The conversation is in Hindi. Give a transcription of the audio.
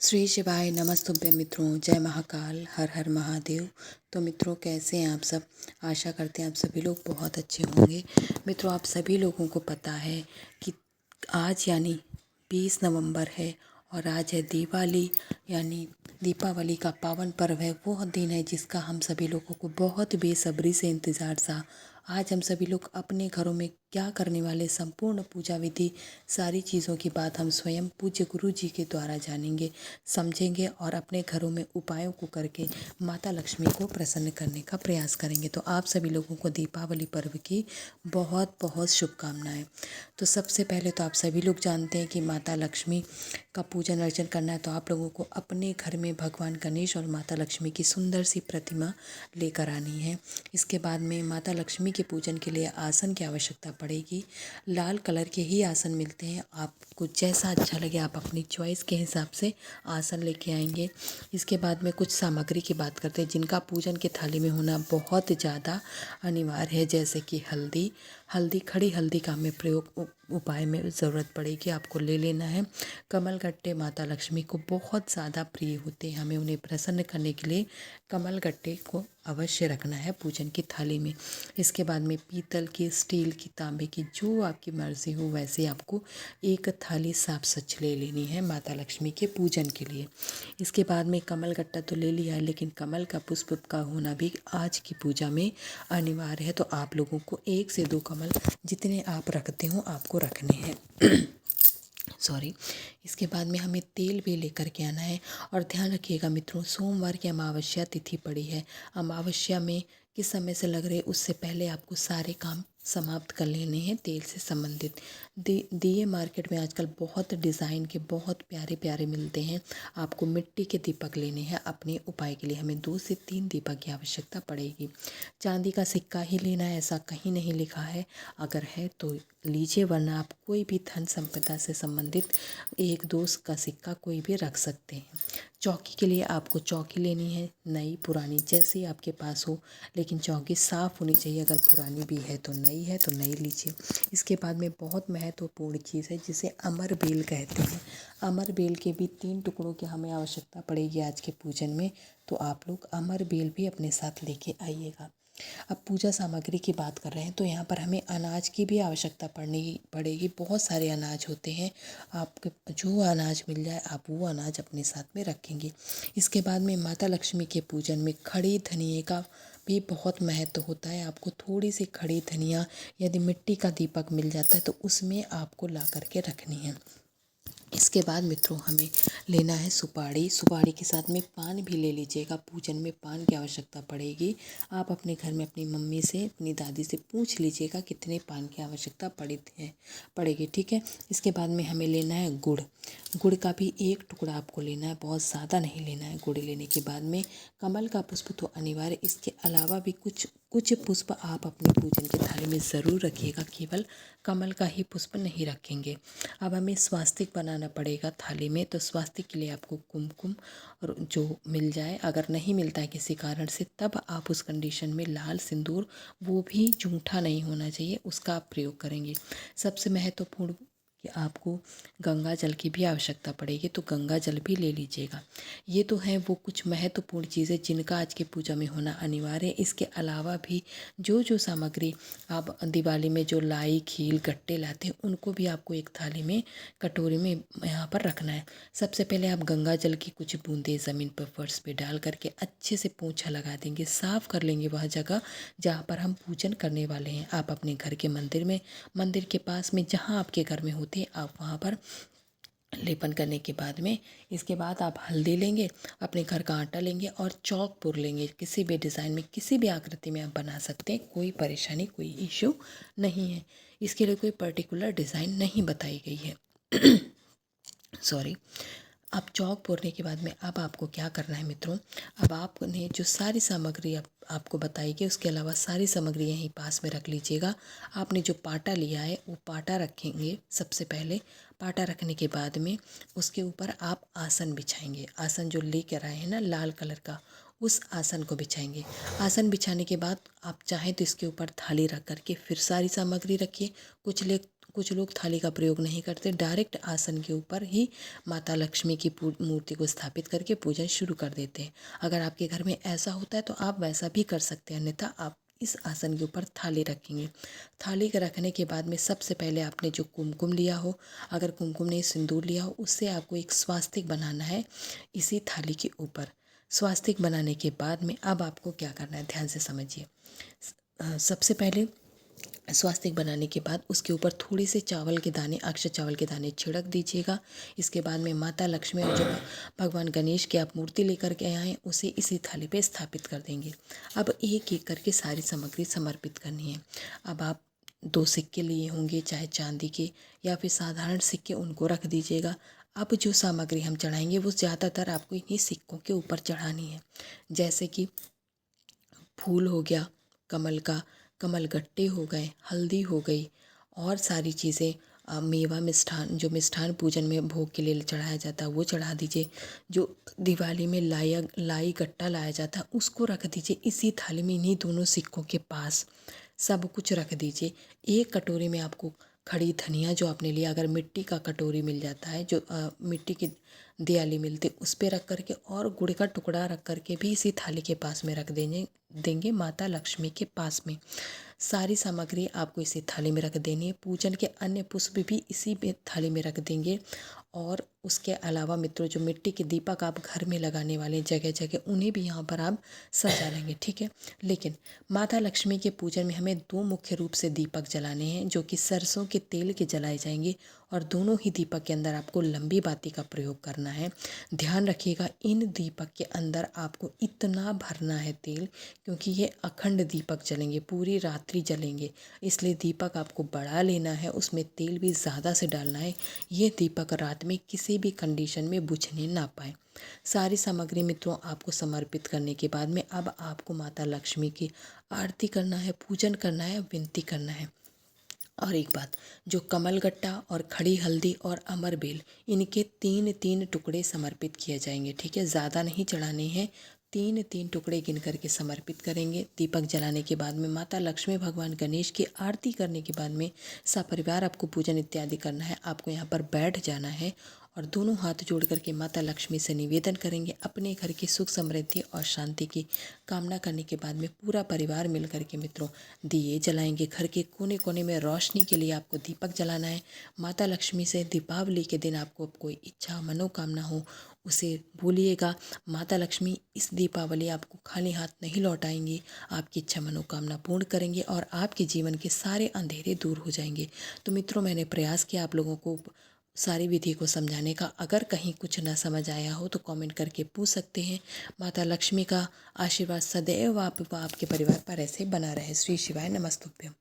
श्री शिवाय नमस्तुभ्यं मित्रों, जय महाकाल, हर हर महादेव। तो मित्रों, कैसे हैं आप सब? आशा करते हैं आप सभी लोग बहुत अच्छे होंगे। मित्रों, आप सभी लोगों को पता है कि आज यानी 20 नवंबर है और आज है दिवाली, यानी दीपावली का पावन पर्व है। वो दिन है जिसका हम सभी लोगों को बहुत बेसब्री से इंतज़ार था। आज हम सभी लोग अपने घरों में क्या करने वाले, संपूर्ण पूजा विधि, सारी चीज़ों की बात हम स्वयं पूज्य गुरु जी के द्वारा जानेंगे, समझेंगे और अपने घरों में उपायों को करके माता लक्ष्मी को प्रसन्न करने का प्रयास करेंगे। तो आप सभी लोगों को दीपावली पर्व की बहुत बहुत शुभकामनाएं। तो सबसे पहले तो आप सभी लोग जानते हैं कि माता लक्ष्मी का पूजन अर्चन करना है, तो आप लोगों को अपने घर में भगवान गणेश और माता लक्ष्मी की सुंदर सी प्रतिमा लेकर आनी है। इसके बाद में माता लक्ष्मी के पूजन के लिए आसन की आवश्यकता पड़ेगी। लाल कलर के ही आसन मिलते हैं, आपको जैसा अच्छा लगे आप अपनी चॉइस के हिसाब से आसन लेके आएंगे। इसके बाद में कुछ सामग्री की बात करते हैं जिनका पूजन के थाली में होना बहुत ज़्यादा अनिवार्य है, जैसे कि हल्दी, खड़ी हल्दी का हमें प्रयोग उपाय में ज़रूरत पड़ेगी, आपको ले लेना है। कमल गट्टे माता लक्ष्मी को बहुत ज़्यादा प्रिय होते हैं, हमें उन्हें प्रसन्न करने के लिए कमल गट्टे को अवश्य रखना है पूजन की थाली में। इसके बाद में पीतल की, स्टील की, तांबे की, जो आपकी मर्ज़ी हो वैसे आपको एक थाली साफ स्वच्छ ले लेनी है माता लक्ष्मी के पूजन के लिए। इसके बाद में कमल गट्टा तो ले लिया है, लेकिन कमल का पुष्प का होना भी आज की पूजा में अनिवार्य है। तो आप लोगों को 1 से 2 कमल जितने आप रखते हो आपको रखने हैं। सॉरी। इसके बाद में हमें तेल भी लेकर के आना है। और ध्यान रखिएगा मित्रों, सोमवार की अमावस्या तिथि पड़ी है। अमावस्या में किस समय से लग रहे, उससे पहले आपको सारे काम समाप्त कर लेने हैं तेल से संबंधित। दिए मार्केट में आजकल बहुत डिज़ाइन के बहुत प्यारे प्यारे मिलते हैं। आपको मिट्टी के दीपक लेने हैं अपने उपाय के लिए। हमें 2 से 3 दीपक की आवश्यकता पड़ेगी। चांदी का सिक्का ही लेना है ऐसा कहीं नहीं लिखा है, अगर है तो लीजिए, वरना आप कोई भी धन संपदा से संबंधित 1-2 का सिक्का कोई भी रख सकते हैं। चौकी के लिए आपको चौकी लेनी है, नई पुरानी जैसी आपके पास हो, लेकिन चौकी साफ़ होनी चाहिए। अगर पुरानी भी है तो नई लीजिए। इसके बाद में बहुत महत्वपूर्ण चीज़ है जिसे अमर बेल कहते हैं। अमर बेल के भी 3 टुकड़ों की हमें आवश्यकता पड़ेगी आज के पूजन में, तो आप लोग अमर बेल भी अपने साथ लेके आइएगा। अब पूजा सामग्री की बात कर रहे हैं तो यहाँ पर हमें अनाज की भी आवश्यकता पड़ेगी। बहुत सारे अनाज होते हैं, आपके जो अनाज मिल जाए आप वो अनाज अपने साथ में रखेंगे। इसके बाद में माता लक्ष्मी के पूजन में खड़ी धनिए का भी बहुत महत्व होता है। आपको थोड़ी सी खड़ी धनिया, यदि मिट्टी का दीपक मिल जाता है तो उसमें आपको ला करके रखनी है। इसके बाद मित्रों हमें लेना है सुपारी के साथ में पान भी ले लीजिएगा। पूजन में पान की आवश्यकता पड़ेगी। आप अपने घर में अपनी मम्मी से, अपनी दादी से पूछ लीजिएगा कितने पान की आवश्यकता पड़ेगी, ठीक है। इसके बाद में हमें लेना है गुड़ का भी 1 टुकड़ा आपको लेना है, बहुत ज़्यादा नहीं लेना है। गुड़ लेने के बाद में कमल का पुष्प तो अनिवार्य, इसके अलावा भी कुछ पुष्प आप अपने पूजन की थाली में ज़रूर रखिएगा, केवल कमल का ही पुष्प नहीं रखेंगे। अब हमें स्वास्तिक बनाना पड़ेगा थाली में, तो स्वास्तिक के लिए आपको कुमकुम और जो मिल जाए, अगर नहीं मिलता है किसी कारण से, तब आप उस कंडीशन में लाल सिंदूर, वो भी जूठा नहीं होना चाहिए, उसका आप प्रयोग करेंगे। सबसे महत्वपूर्ण कि आपको गंगा जल की भी आवश्यकता पड़ेगी, तो गंगा जल भी ले लीजिएगा। ये तो है वो कुछ महत्वपूर्ण चीज़ें जिनका आज के पूजा में होना अनिवार्य है। इसके अलावा भी जो सामग्री आप दिवाली में जो लाई, खील, गट्टे लाते हैं, उनको भी आपको एक थाली में, कटोरी में यहाँ पर रखना है। सबसे पहले आप गंगा जल की कुछ बूंदें ज़मीन पर, फर्श पे डाल करके अच्छे से पोंछा लगा देंगे, साफ़ कर लेंगे वह जगह जहाँ पर हम पूजन करने वाले हैं। आप अपने घर के मंदिर के पास में जहाँ आपके घर में होते हैं, आप वहाँ पर लेपन करने के बाद में, इसके बाद आप हल्दी लेंगे, अपने घर का आटा लेंगे और चौक लेंगे। किसी भी डिज़ाइन में, किसी भी आकृति में आप बना सकते हैं, कोई परेशानी, कोई इश्यू नहीं है। इसके लिए कोई पर्टिकुलर डिज़ाइन नहीं बताई गई है। सॉरी। अब चौक पूरने के बाद में अब आपको क्या करना है मित्रों, अब आपने जो सारी सामग्री आपको बताई गई, उसके अलावा सारी सामग्री यहीं पास में रख लीजिएगा। आपने जो पाटा लिया है वो पाटा रखेंगे सबसे पहले। पाटा रखने के बाद में उसके ऊपर आप आसन बिछाएंगे। आसन जो लेकर आए हैं ना लाल कलर का, उस आसन को बिछाएंगे। आसन बिछाने के बाद आप चाहें तो इसके ऊपर थाली रख करके फिर सारी सामग्री रखिए। कुछ लोग थाली का प्रयोग नहीं करते, डायरेक्ट आसन के ऊपर ही माता लक्ष्मी की मूर्ति को स्थापित करके पूजन शुरू कर देते हैं। अगर आपके घर में ऐसा होता है तो आप वैसा भी कर सकते हैं, अन्यथा आप इस आसन के ऊपर थाली रखेंगे। थाली के रखने के बाद में सबसे पहले आपने जो कुमकुम लिया हो, अगर कुमकुम नहीं सिंदूर लिया हो, उससे आपको एक स्वास्तिक बनाना है इसी थाली के ऊपर। स्वास्तिक बनाने के बाद में अब आपको क्या करना है, ध्यान से समझिए। सबसे पहले स्वास्तिक बनाने के बाद उसके ऊपर थोड़े से चावल के दाने, अक्षत चावल के दाने छिड़क दीजिएगा। इसके बाद में माता लक्ष्मी और जो भगवान गणेश की आप मूर्ति लेकर के आए हैं उसे इसी थाली पे स्थापित कर देंगे। अब एक एक करके सारी सामग्री समर्पित करनी है। अब आप 2 सिक्के लिए होंगे, चाहे चांदी के या फिर साधारण सिक्के, उनको रख दीजिएगा। अब जो सामग्री हम चढ़ाएंगे वो ज़्यादातर आपको इन्हीं सिक्कों के ऊपर चढ़ानी है, जैसे कि फूल हो गया कमल का, कमल गट्टे हो गए, हल्दी हो गई, और सारी चीज़ें, मेवा मिष्ठान, जो मिष्ठान पूजन में भोग के लिए चढ़ाया जाता है वो चढ़ा दीजिए। जो दिवाली में लाई गट्टा लाया जाता है उसको रख दीजिए इसी थाली में, इन्हीं दोनों सिक्कों के पास सब कुछ रख दीजिए। एक कटोरी में आपको खड़ी धनिया जो आपने लिया, अगर मिट्टी का कटोरी मिल जाता है, जो मिट्टी की दियाली मिलती, उस पर रख करके और गुड़ का टुकड़ा रख करके भी इसी थाली के पास में रख देंगे माता लक्ष्मी के पास में। सारी सामग्री आपको इसी थाली में रख देनी है। पूजन के अन्य पुष्प भी इसी थाली में रख देंगे। और उसके अलावा मित्रों, जो मिट्टी के दीपक आप घर में लगाने वाले जगह जगह, उन्हें भी यहाँ पर आप सजा लेंगे, ठीक है। लेकिन माता लक्ष्मी के पूजन में हमें 2 मुख्य रूप से दीपक जलाने हैं, जो कि सरसों के तेल के जलाए जाएंगे, और दोनों ही दीपक के अंदर आपको लंबी बाती का प्रयोग करना है। ध्यान रखिएगा, इन दीपक के अंदर आपको इतना भरना है तेल, क्योंकि ये अखंड दीपक जलेंगे, पूरी रात्रि जलेंगे, इसलिए दीपक आपको बढ़ा लेना है, उसमें तेल भी ज़्यादा से डालना है। ये दीपक रात में किसी भी कंडीशन में बुझने ना पाए। सारी सामग्री मित्रों आपको समर्पित करने के बाद में अब आपको माता लक्ष्मी की आरती करना है, पूजन करना है, विनती करना है। और एक बात, जो कमल गट्टा और खड़ी हल्दी और अमर बेल, इनके 3-3 टुकड़े समर्पित किए जाएंगे, ठीक है। ज़्यादा नहीं चढ़ाने हैं, 3-3 टुकड़े गिन करके समर्पित करेंगे। दीपक जलाने के बाद में माता लक्ष्मी भगवान गणेश की आरती करने के बाद में सपरिवार आपको पूजन इत्यादि करना है। आपको यहाँ पर बैठ जाना है और दोनों हाथ जोड़ करके माता लक्ष्मी से निवेदन करेंगे, अपने घर की सुख समृद्धि और शांति की कामना करने के बाद में पूरा परिवार मिल करके मित्रों दिए जलाएंगे। घर के कोने कोने में रोशनी के लिए आपको दीपक जलाना है। माता लक्ष्मी से दीपावली के दिन आपको कोई इच्छा मनोकामना हो उसे बोलिएगा। माता लक्ष्मी इस दीपावली आपको खाली हाथ नहीं लौटाएंगी, आपकी इच्छा मनोकामना पूर्ण करेंगे और आपके जीवन के सारे अंधेरे दूर हो जाएंगे। तो मित्रों, मैंने प्रयास किया आप लोगों को सारी विधि को समझाने का। अगर कहीं कुछ न समझ आया हो तो कमेंट करके पूछ सकते हैं। माता लक्ष्मी का आशीर्वाद सदैव आप व आपके परिवार पर ऐसे बना रहे। श्री शिवाय नमस्तुभ्यम।